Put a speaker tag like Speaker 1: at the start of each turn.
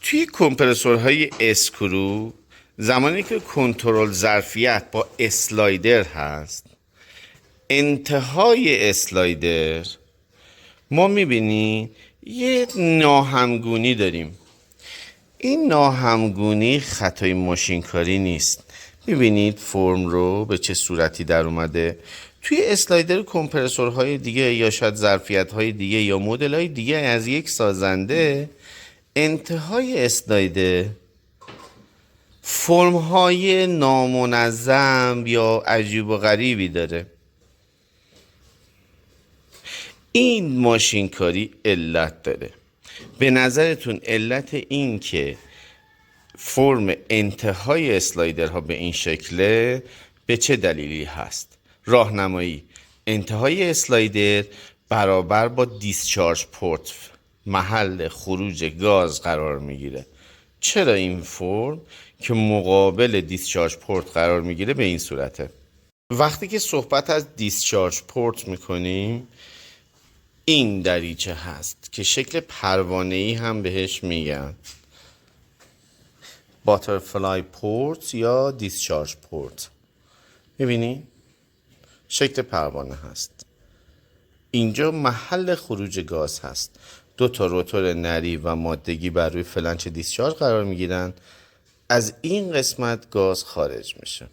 Speaker 1: توی کمپرسورهای اسکرو زمانی که کنترل ظرفیت با اسلایدر هست، انتهای اسلایدر ما میبینیم یه ناهمگونی داریم. این ناهمگونی خطای ماشینکاری نیست. میبینید فرم رو به چه صورتی در اومده. توی اسلایدر کمپرسورهای دیگه یا شاید ظرفیت‌های دیگه یا مدل‌های دیگه از یک سازنده، انتهای اسلایدر فرم‌های نامنظم یا عجیب و غریبی داره. این ماشینکاری علت داره. به نظرتون علت این که فرم انتهای اسلایدرها به این شکله به چه دلیلی هست؟ راهنمایی: انتهای اسلایدر برابر با دیسچارج پورت، محل خروج گاز قرار میگیره. چرا این فرم که مقابل دیسچارج پورت قرار میگیره به این صورته؟ وقتی که صحبت از دیسچارج پورت میکنیم، این دریچه هست که شکل پروانه‌ای هم بهش میگن، باترفلای پورت یا دیسچارج پورت. میبینی؟ شکل پروانه هست. اینجا محل خروج گاز هست. دو تا روتور نری و مادگی بر روی فلنچ دیسچارج قرار میگیرن. از این قسمت گاز خارج میشه.